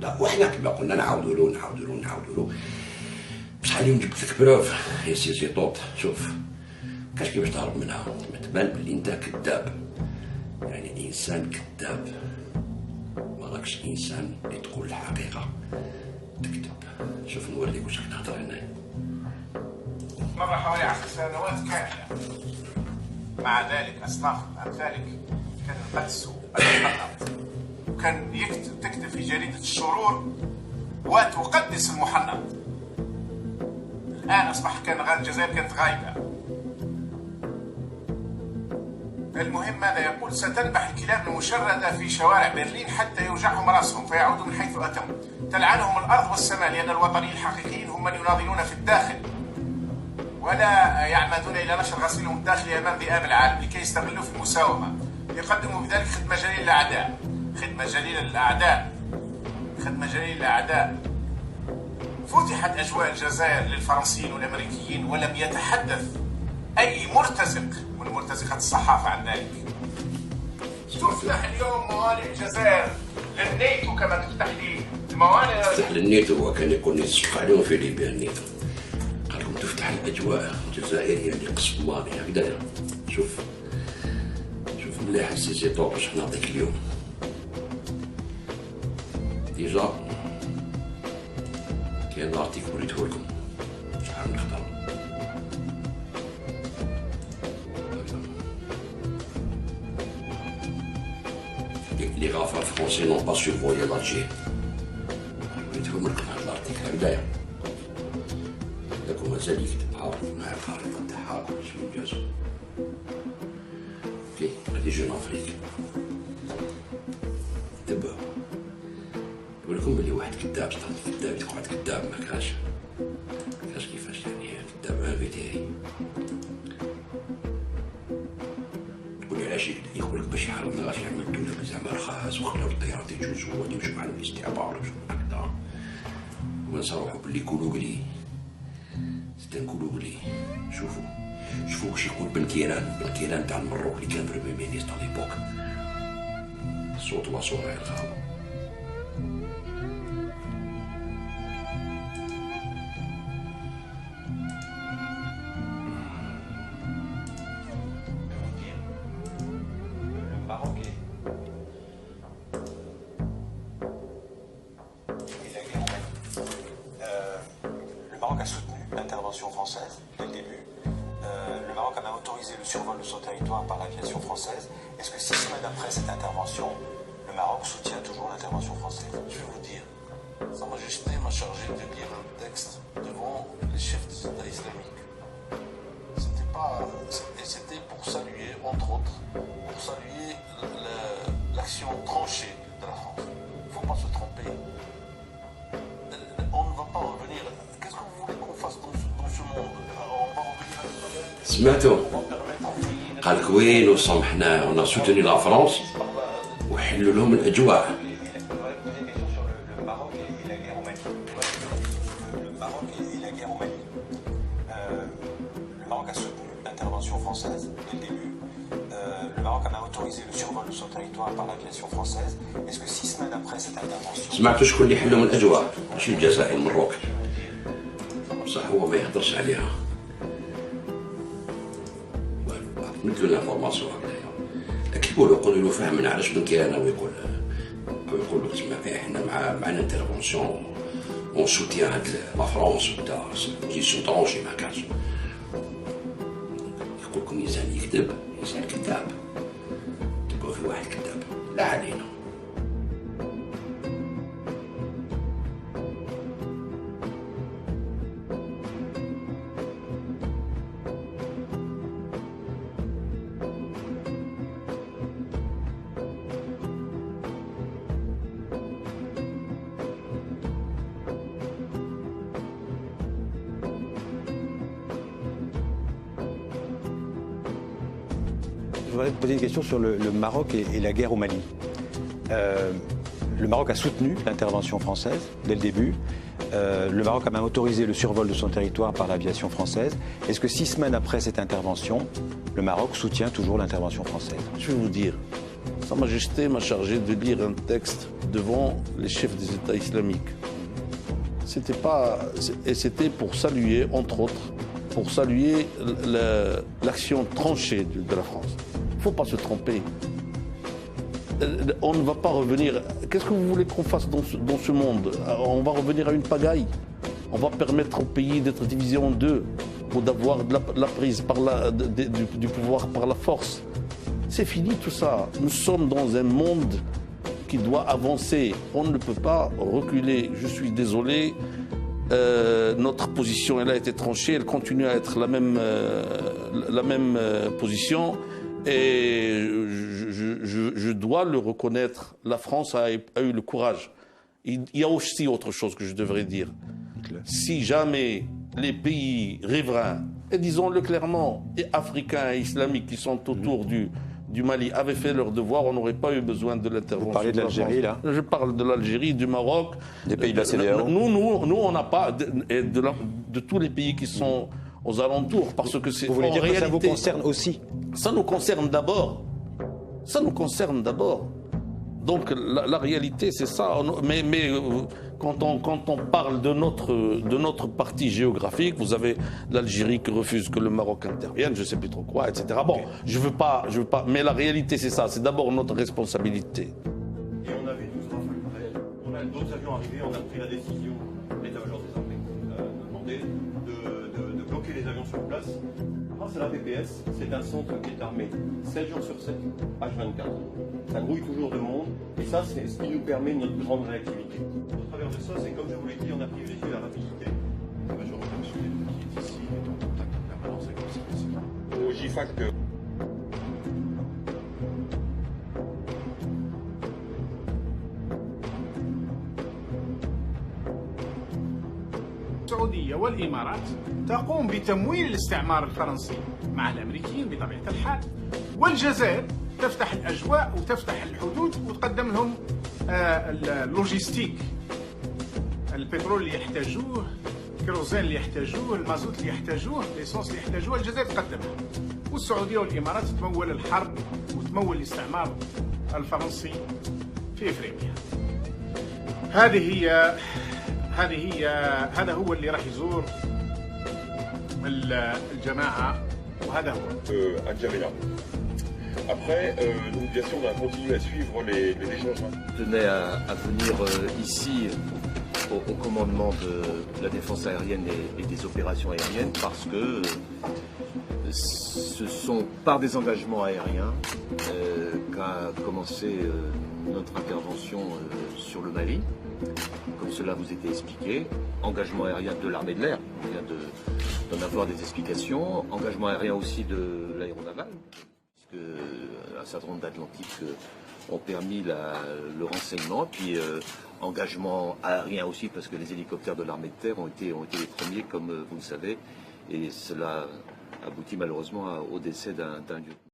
لا وحنا كما قلنا نعاودوا له بصح اليوم جبت لك بروف يا سي زيطوط. شوف كاش كيفاش تهرب منها، ما تبان بلي انت كذاب، يعني انسان كذاب، ما راكش انسان اللي تقول الحقيقه تكذب. شوف نوريك واش راك تهضر هنايا. مر حوالي 10 سنوات كامله، مع ذلك اصناف امثالك كان القدس والمحنط، وكان تكتب في جريده الشرور وتقدس المحنط. الان اصبح الجزائر كانت غايبه. المهم ماذا يقول؟ ستنبح الكلاب المشردة في شوارع برلين حتى يوجعهم راسهم فيعودوا من حيث أتوا. تلعنهم الأرض والسماء لأن الوطنيين الحقيقيين هم من يناضلون في الداخل ولا يعمدون إلى نشر غسيلهم الداخلي أمام ذئاب العالم لكي يستغلوا في المساومة. يقدموا بذلك خدمة جليل الأعداء، خدمة جليل الأعداء، خدمة جليل الأعداء. فتحت أجواء الجزائر للفرنسيين والأمريكيين ولم يتحدث أي مرتزق من مرتزقة الصحافة عن ذلك. تفتح اليوم موانئ الجزائر للنيتو كما تفتح لي الموانئ. تفتح للنيتو وكان يقول يصفق عليهم في ليبيا النيتو. قال لهم تفتح الأجواء الجزائرية لقصف مالي هكذايا. شوف مليح السي زيطوط واش نعطيك اليوم. ديجا كاين لارتيكل وريته لكم شحال من خطر. Les rafales français n'ont pas survolé l'Alger. وريتهم لكم هاد الارتيكل هكذايا. لكم مازال يكتب عارف مع الخريطة تاعها شنو جازو. اوكي هادي جون افريك. دابا نقول لكم بلي واحد كذاب كذاب يتقعد كذاب ما كاش كيفاش يعني كذاب انفيتيري. تقولي علاش يقول لك باش يحرمنا غاش يعمل الدولة زعما رخاص وخلاو الطيارات يجوزوا ويمشيو على الاستعمار ويمشيو هكذا. ونصرحوا باللي كولوغلي ستان كولوغلي. شوفوا واش يقول بن كيران تاع المروك اللي كان بريمي مينيستر ليبوك. الصوت واصل غير الغابة. Le Maroc a soutenu l'intervention française dès le début. Le Maroc a même autorisé le survol de son territoire par l'aviation française. Est-ce que 6 semaines après cette intervention, le Maroc soutient toujours l'intervention française? Je vais vous dire, Sa Majesté m'a chargé de lire un texte devant les chefs des États islamiques. C'était pour saluer, entre autres, pour saluer l'action tranchée de la France. Il ne faut pas se tromper. On ne va pas revenir. Qu'est-ce que vous voulez qu'on fasse dans ce monde? On va revenir à l'histoire. سمعتوا قال لك وين وصلنا حنا ونا سوتوني لا فرنسا وحلوا لهم الاجواء. Le Maroc a soutenu l'intervention française dès le début. Le Maroc a même autorisé le survol de son territoire par l'aviation française. Est-ce que 6 semaines après cette intervention... سمعتوا شكون اللي حلوا من الاجواء؟ ماشي الجزائر، المروك. بصح هو ما يهضرش عليها. مثل الانفورماسيون هكذايا. لكن يقولوا له فهمنا علاش بن كيران ويقول له تسمع احنا مع الانترفونسيون اون سوتيان هاد لا فرونس وتاع بوزيسيون طرونشي ما كانش. يقول لكم انسان يكذب، انسان كذاب. تبقوا في واحد كذاب، لا علينا. Je voudrais te poser une question sur le Maroc et la guerre au Mali. Le Maroc a soutenu l'intervention française dès le début. Le Maroc a même autorisé le survol de son territoire par l'aviation française. Est-ce que 6 semaines après cette intervention, le Maroc soutient toujours l'intervention française? Je vais vous dire, Sa Majesté m'a chargé de lire un texte devant les chefs des États islamiques. C'était pour saluer, entre autres, pour saluer l'action tranchée de la France. Il ne faut pas se tromper. On ne va pas revenir. Qu'est-ce que vous voulez qu'on fasse dans ce monde? On va revenir à une pagaille. On va permettre au pays d'être divisé en deux ou d'avoir la prise du pouvoir par la force. C'est fini tout ça. Nous sommes dans un monde qui doit avancer. On ne peut pas reculer. Je suis désolé. Notre position, elle a été tranchée. Elle continue à être la même position. Et je dois le reconnaître. La France a eu le courage. Il y a aussi autre chose que je devrais dire. Si jamais les pays riverains, et disons-le clairement, et africains et islamiques qui sont autour du Mali avaient fait leur devoir, on n'aurait pas eu besoin de l'intervention. Vous parlez de l'Algérie, là? Je parle de l'Algérie, du Maroc. Des pays de la CEDEAO. Nous on n'a pas de tous les pays qui sont aux alentours, parce que c'est... Vous voulez dire que ça vous concerne aussi? Ça nous concerne d'abord. Ça nous concerne d'abord. Donc la réalité, c'est ça. Mais quand on parle de notre partie géographique, vous avez l'Algérie qui refuse que le Maroc intervienne, je ne sais plus trop quoi, etc. Bon, je veux pas. Mais la réalité, c'est ça. C'est d'abord notre responsabilité. Et on avait 12 rafales parallèles. On a d'autres avions arrivés. On a pris la décision, l'état-major des armées, de demander de bloquer les avions sur place. Grâce à la PPS, c'est un centre qui est armé 7 jours sur 7, H24. Ça grouille toujours de monde, et ça, c'est ce qui nous permet notre grande réactivité. Au travers de ça, c'est comme je vous l'ai dit, on a privilégié la rapidité. Je remercie qui est ici, est en contact en permanence avec le service. Au GIFAC. السعودية والإمارات تقوم بتمويل الاستعمار الفرنسي مع الأمريكيين بطبيعة الحال، والجزائر تفتح الأجواء وتفتح الحدود وتقدم لهم اللوجيستيك، البترول اللي يحتاجوه، الكيروزين اللي يحتاجوه، المازوت اللي يحتاجوه، ليسونس اللي يحتاجوها، الجزائر تقدمها، والسعودية والإمارات تمول الحرب وتمول الاستعمار الفرنسي في إفريقيا. هذا هو اللي راح يزور الجماعة وهذا هو. Algérien. Après, nous, bien sûr, on va continuer à suivre les échanges. Je tenais à venir ici au commandement de la défense aérienne et des opérations aériennes parce que ce sont par des engagements aériens qu'a commencé notre intervention sur le Mali. Comme cela vous était expliqué, engagement aérien de l'armée de l'air, on vient d'en avoir des explications, engagement aérien aussi de l'aéronaval, puisque un certain nombre d'Atlantiques ont permis le renseignement, puis engagement aérien aussi parce que les hélicoptères de l'armée de terre ont été les premiers, comme vous le savez, et cela aboutit malheureusement au décès d'un lieutenant.